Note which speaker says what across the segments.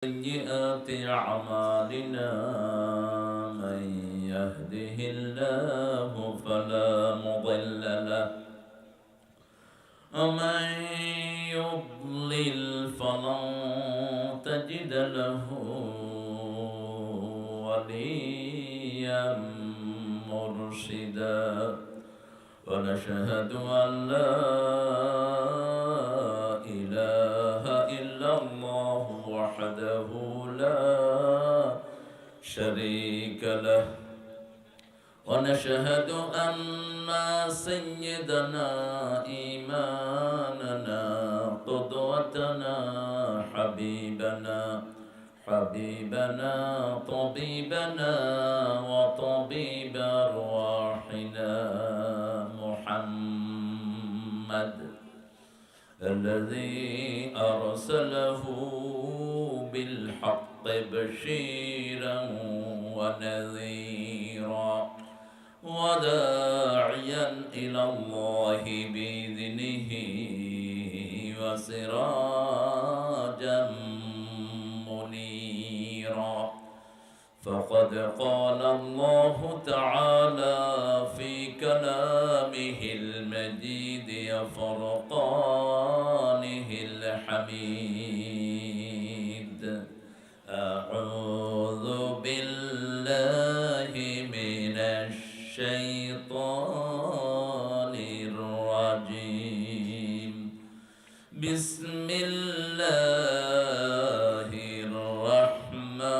Speaker 1: سيئات أعمالنا من يهده الله فلا مضل له ومن يضلل فلن تجد له وليا مرشدا ونشهد أن لا إله إلا الله وحده لا شريك له ونشهد أن سيدنا إمامنا قدوتنا حبيبنا طبيبنا وطبيب أرواحنا محمد الذي أرسله بالحق بشيرا ونذيرا وداعيا إلى الله بإذنه وسراجا منيرا فقد قال الله تعالى في كلامه المجيد وفرقانه الحميد أعوذ بالله من الشيطان الرجيم بسم الله الرحمن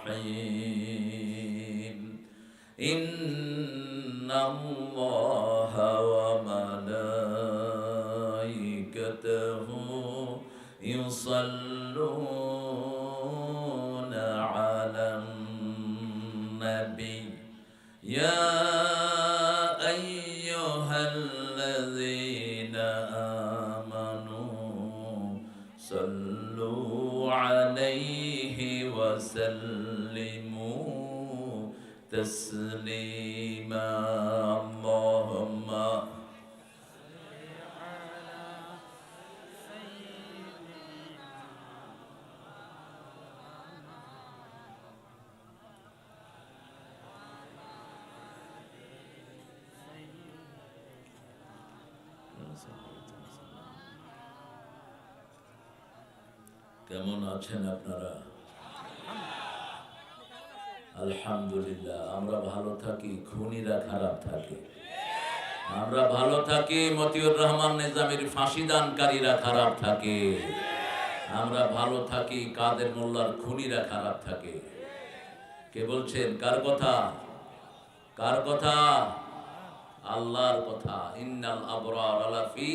Speaker 1: الرحيم إن الله وملائكته يصلون على النبي يا أيها الذين آمنوا صلوا عليه وسلموا تسليما اللهم কেমন আছেন আপনারা? আলহামদুলিল্লাহ। আমরা ভালো থাকি, খুনিরা খারাপ থাকে। আমরা ভালো থাকি, মতিউর রহমান নিজামীর ফাঁসিদানকারীরা খারাপ থাকে। আমরা ভালো থাকি, কাদের মোল্লার খুনিরা খারাপ থাকে। কে বলছেন? কার কথা? কার কথা? আল্লাহর কথা। ইন্নাল আবরার লাফি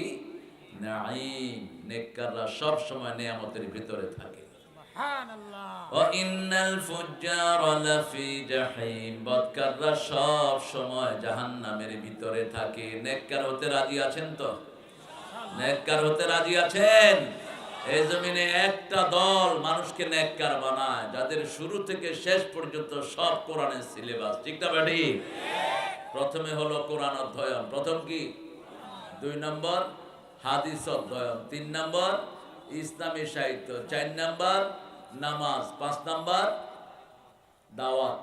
Speaker 1: নাঈম, নেককাররা সব সময় নিয়ামতের ভিতরে থাকে। সুবহানাল্লাহ। ওয়া ইন্নাল ফুজ্জারা লাফি জাহিম, বদকাররা সব সময় জাহান্নামের ভিতরে থাকে। নেককার হতে রাজি আছেন তো? নেককার হতে রাজি আছেন? এই জমিনে একটা দল মানুষকে নেককার বানায়, যাদের শুরু থেকে শেষ পর্যন্ত সব কোরআনের সিলেবাস। ঠিক না বেটি? প্রথমে হলো কোরআন অধ্যয়ন, প্রথম কি? 2 নম্বর হাদিস অধ্যয়ন, 3 নম্বর ইসলামী সাহিত্য, 4 নম্বর নামাজ, 5 নম্বর দাওয়াত।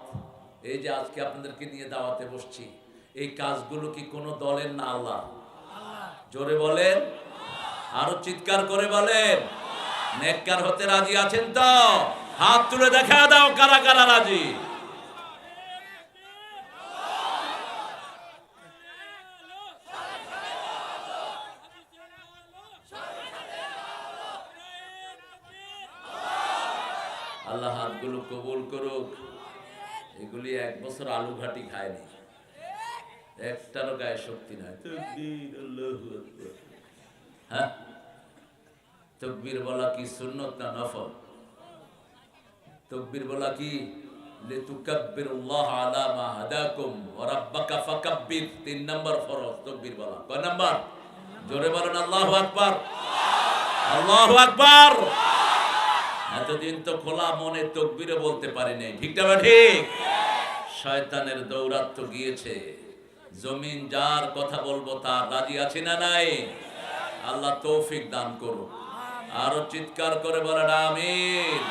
Speaker 1: এই যে আজকে আপনাদেরকে নিয়ে দাওয়াতে বসছি, এই কাজগুলো কি কোনো দলের না? আল্লাহ। জোরে বলেন, আরো চিৎকার করে বলেন। নেককার হতে রাজি আছেন তো? হাত তুলে দেখা দাও কারা কারা রাজি। আল্লাহ হাতগুলো কবুল করুক। এগুলি 1 বছর আলু ঘাটি খায়নি, একটারও গায়ে শক্তি নাই। হ্যাঁ, তাকবীর বলা কি সুন্নত না নফল? তাকবীর বলা কি? লিতুকাব্বিরুল্লাহ আলা মা হাদাকুম ওয়া রাব্বাকা ফাকাব্বির, 3 নম্বর ফরজ তাকবীর বলা। কয় নাম্বার? জোরে বলেন আল্লাহু আকবার। আল্লাহু আকবার। এতদিন তো খোলা মনে তাকবীরে বলতে পারি নাই। ঠিক না ঠিক? শয়তানের দৌরাত্ম্য গিয়েছে। জমিন যার কথা বলবো তার রাজি আছে না নাই? আল্লাহ তৌফিক দান করুন। আরো চিৎকার করে বলেন আমিন।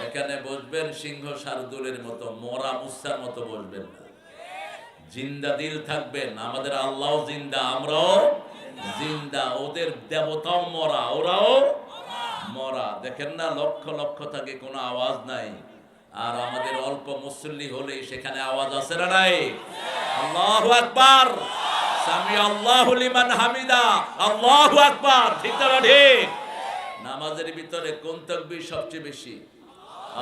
Speaker 1: এখানে বসবেন সিংহ শার্দুলের মতো, মরা মুসার মতো বসবেন না, জিন্দা দিল থাকবেন। আমাদের আল্লাহ জিন্দা, আমরাও জিন্দা, ওদের দেবতাও মরা, ওরাও মরা। দেখেন না, লক্ষ লক্ষ থাকে, কোনো আওয়াজ নাই। আর আমাদের অল্প মুসল্লি হলেই সেখানে আওয়াজ আছে না নাই? আল্লাহু আকবার, সামি আল্লাহু লিমান হামিদা, আল্লাহু আকবার। ঠিক না ঠিক? নামাজের ভিতরে কোন তাকবীর সবচেয়ে বেশি?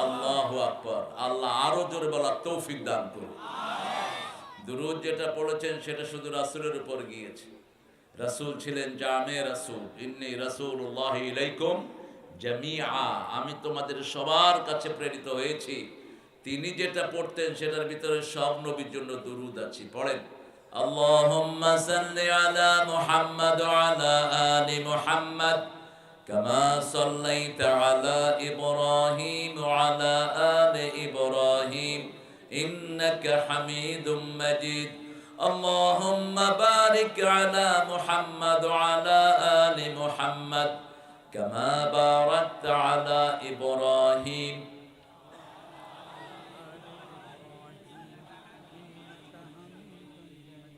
Speaker 1: আল্লাহু আকবার। আল্লাহ আরো জোরে বলার তৌফিক দান করুন। দুরূদ যেটা পড়েছেন সেটা শুধু রাসূলের উপর গিয়েছে। রাসূল ছিলেন জামে রাসূল, ইন্নী রাসূলুল্লাহি ইলাইকুম জামিআ, আমি তোমাদের সবার কাছে প্রেরিত হয়েছি। তিনি যেটা পড়তেন সেটার ভিতরে সব নবীর জন্য দুরূদ আছে। পড়েন, আল্লাহুম্মা সাল্লি আলা মুহাম্মাদ ওয়া আলা আলি মুহাম্মাদ কামা সাল্লাইতা আলা ইব্রাহিম ওয়া আলা আলি ইব্রাহিম ইন্নাকা হামিদুম মাজিদ। আল্লাহুম্মা বারিক আলা মুহাম্মাদ ওয়া আলা আলি মুহাম্মাদ কামা বারাকতা আলা ইব্রাহিম।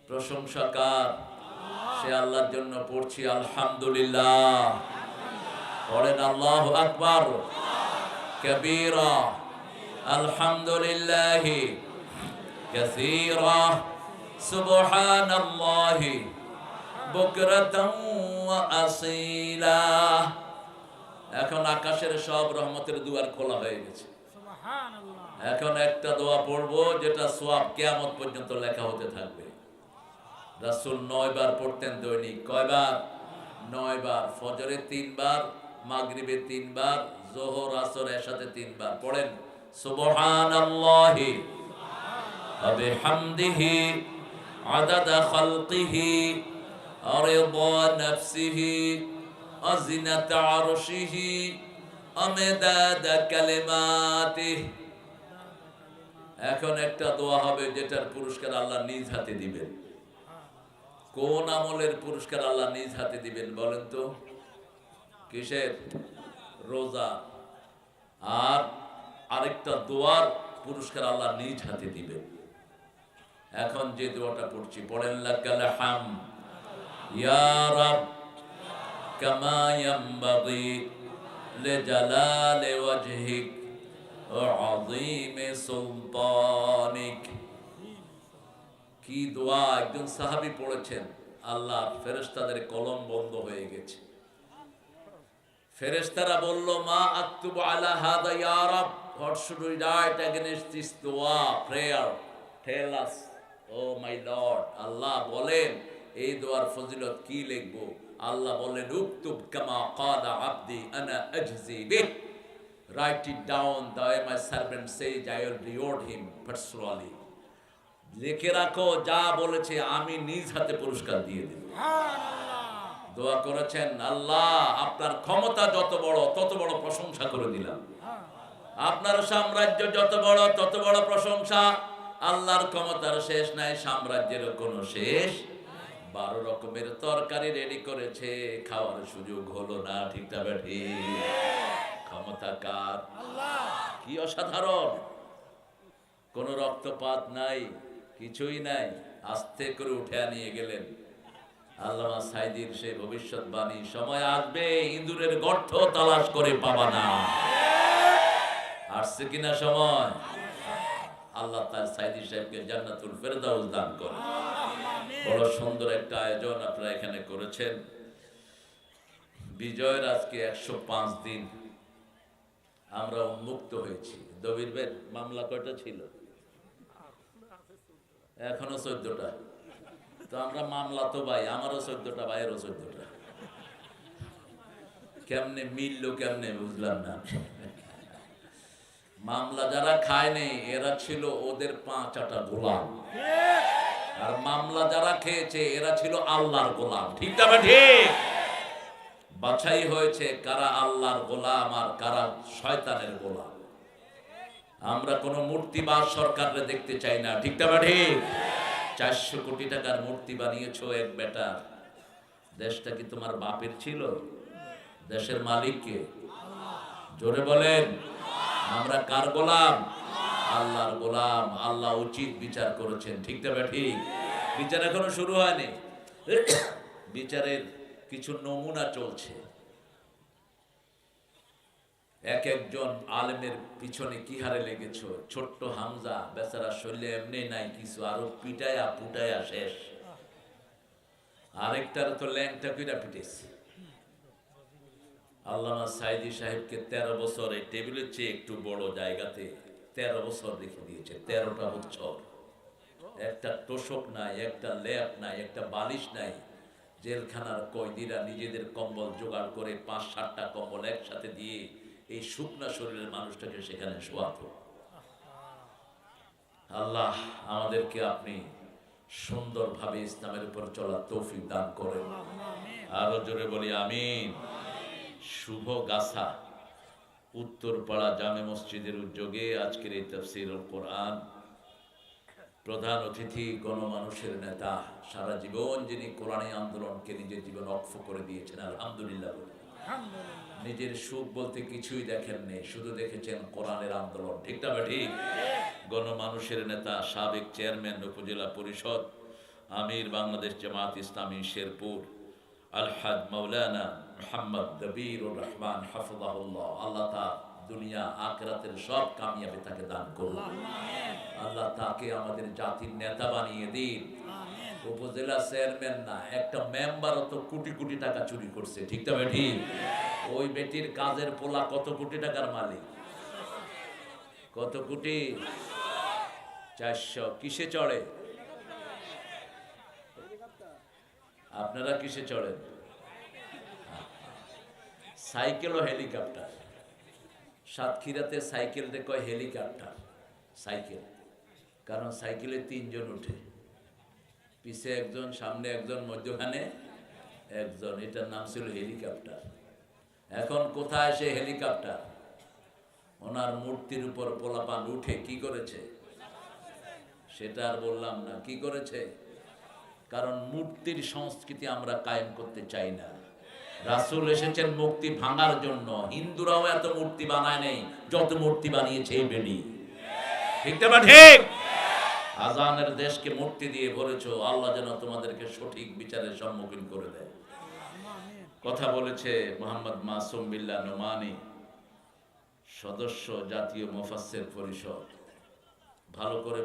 Speaker 1: প্রশংসা কার? সে আল্লাহর জন্য পড়ছি আলহামদুলিল্লাহ। পড়েন আল্লাহু আকবার কাবীরা, আলহামদুলিল্লাহি কাসীরা, সুবহানাল্লাহি বুকরাতান ওয়া আসীলা। এখন আকাশের সব রহমতের দুয়ার খোলা হয়ে গেছে। এখন একটা দোয়া পড়বো যেটা সওয়াব কিয়ামত পর্যন্ত লেখা হতে থাকবে। রাসূল 9 বার পড়তেন দৈনিক। কয়বার? 9 বার। ফজরে 3 বার, মাগরিবে 3 বার, যোহর আসর এশাতে 3 বার। পড়েন, সুবহানাল্লাহি ওয়া বিহামদিহি আদাদা খালকিহি ওয়া রিদা নাফসিহি ওয়া জিনাতা আরশিহি ওয়া মিদাদা কালিমাতিহি। এখন একটা দোয়া হবে যেটার পুরস্কার আল্লাহ নিজ হাতে দিবেন। কোন আমলের পুরস্কার আল্লাহ নিজ হাতে দিবেন বলেন তো? কিসের? রোজা। আর আরেকটা দোয়ার পুরস্কার আল্লাহ নিজ হাতে দিবেন। এখন যে দোয়াটা পড়ছি, পড়েন, লাকাল হামদ ইয়া রাব কামা ইয়ানবাগি লিজালালি ওয়াজহিক ওয়া আযীমি সুলতানিক। কি দোয়া! একজন সাহাবী পড়েছেন, আল্লাহ ফেরেশতাদের কলম বন্ধ হয়ে গেছে। ফেরেশতারা বলল, মা আকতুবু আলা হাদা ইয়া রাব, what should we write against this dua prayer, tell us O my Lord. আল্লাহ বলেন, এই দোয়ার ফজিলত কি লিখবো? আল্লাহ বলেন, উকতুব কামা ক্বালা আবদি আনা আজজি বিহ, write it down the way my servant says I will reward him personally. লিখে রাখো, যা বলেছে আমি নিজ হাতে পুরস্কার দিয়ে দেব। দোয়া করেছেন, আল্লাহ আপনার ক্ষমতা যত বড় তত বড় প্রশংসা করে দিলাম, আপনার সাম্রাজ্য যত বড় তত বড় প্রশংসা। আল্লাহর ক্ষমতার শেষ নাই, সাম্রাজ্যের কোনো শেষ। 12 রকমের তরকারি রেডি করেছে, খাওয়ার সুযোগ হলো না। ঠিক না বেঠি? ক্ষমতা কার? কি অসাধারণ! কোনো রক্তপাত নাই, কিছুই নাই, আস্তে করে উঠে নিয়ে গেলেন। আল্লামা সাইদির সেই ভবিষ্যৎবাণী, সময় আসবে ইঁদুরের গর্ত তালাশ করে পাবা না। আসছে কিনা সময়? আল্লাহ তার সাইদি সাহেবকে জান্নাতুল ফেরদাউস দান করেন। বড় সুন্দর একটা আয়োজন আপনারা এখানে করেছেন। বিজয়ের আজকে 105 দিন আমরা উন্মুক্ত হয়েছি। দবির ভাইয়ের মামলা কয়টা ছিল? এখনো 14টা। তো আমরা মামলা তো ভাই, আমারও 14টা, ভাইয়েরও 14টা। কেমনে মিললো, কেমনে বুঝলাম না। মামলা যারা খায় নেই এরা ছিল ওদের 5 গোলাম, আর মামলা যারা খেয়েছে এরা ছিল আল্লাহর গোলাম। ঠিক না ঠিক? বাছাই হয়েছে কারা আল্লাহর গোলাম আর কারা শয়তানের গোলাম। আমরা কোনো মূর্তিবাদ সরকারে দেখতে চাই না। ঠিক না ঠিক? 400 কোটি টাকার মূর্তি বানিয়েছো এক বেটা। দেশটা কি তোমার বাপের ছিল? দেশের মালিক কে? জোরে বলেন। আমরা কার গোলাম? আল্লাহর গোলাম। আল্লাহ উচিত বিচার করেছেন, ঠিক না ঠিক? বিচার এখনো শুরু হয়নি, বিচারের কিছু নমুনা চলছে। এক একজন আলেমের পিছনে কি হারে লেগেছ। ছোট্ট হামজা বেচারা শরীরে এমনি নাই কিছু, আরো পিটায়া পুটায়া শেষ। আরেকটার তো ল্যাংটা কইরা পিটেছে। আল্লামা সাইদি সাহেবকে 13 বছর এই টেবিলের চেয়ে একটু বড় জায়গাতে 13 বছর রেখে দিয়েছে। 13টা বছর, একটা তোষক নাই, একটা ল্যাপ নাই, একটা বালিশ নাই। জেলখানার কয়েদিরা নিজেদের কম্বল জোগাড় করে 5-7টা কম্বল একসাথে দিয়ে এই শুকনা শরীরের মানুষটাকে সেখানে শোয়াতো। আল্লাহ আমাদেরকে আপনি সুন্দরভাবে ইসলামের উপর চলার তৌফিক দান করেন। আরো জোরে বলি আমিন। শুভ গাছা উত্তরপাড়া জামে মসজিদের উদ্যোগে আজকের এই তাফসীরুল কোরআন, প্রধান অতিথি গণমানুষের নেতা, সারা জীবন যিনি কোরআনী আন্দোলনকে নিজের জীবন অক্ষ করে দিয়েছেন, আলহামদুলিল্লাহ। নিজের সুখ বলতে কিছুই দেখেননি, শুধু দেখেছেন কোরআনের আন্দোলন, ঠিক না ঠিক? গণমানুষের নেতা, সাবেক চেয়ারম্যান উপজেলা পরিষদ, আমির বাংলাদেশ জামাত ইসলামী শেরপুর, আলহাজ মাওলানা মুহাম্মদ দবিরুর রহমান হাফিজাহুল্লাহ। আল্লাহ তাআলা দুনিয়া আখিরাতের সব কামিয়াবি তাকে দান করুন। আল্লাহ তাকে আমাদের জাতির নেতা বানিয়ে দিন। উপজেলা চেয়ারম্যান না, একটা মেম্বারও তো কোটি কোটি টাকা চুরি করছে, ঠিক না ঠিক? ওই বেটির কাজের পোলা কত কোটি টাকার মালিক? কত কোটি? 400। কিসে চড়ে? আপনারা কিসে চড়েন? সাইকেল ও হেলিকপ্টার। সাতক্ষীরাতে সাইকেলটা কয় হেলিকপ্টার। সাইকেল, কারণ সাইকেলে 3 জন উঠে, পিছে একজন, সামনে একজন, মধ্যখানে একজন। এটার নাম ছিল হেলিকপ্টার। এখন কোথায় সে হেলিকপ্টার? ওনার মূর্তির উপর পোলাপান উঠে কি করেছে সেটা আর বললাম না। কি করেছে? কারণ মূর্তির সংস্কৃতি আমরা কায়েম করতে চাই না। রাসূল এসেছেন মূর্তি ভাঙার জন্য। হিন্দুরাও এত মূর্তি বানায় নেই যত মূর্তি বানিয়েছে এই বেডি, ঠিক না ঠিক? আজানের দেশকে মূর্তি দিয়ে ভরেছো। আল্লাহ যেন তোমাদেরকে সঠিক বিচারের সম্মুখীন করে দেয়। কথা বলেছে মোহাম্মদ মাসুম বিল্লাহ নোমানী, সদস্য জাতীয় মুফাসসির পরিষদ। ভালো করে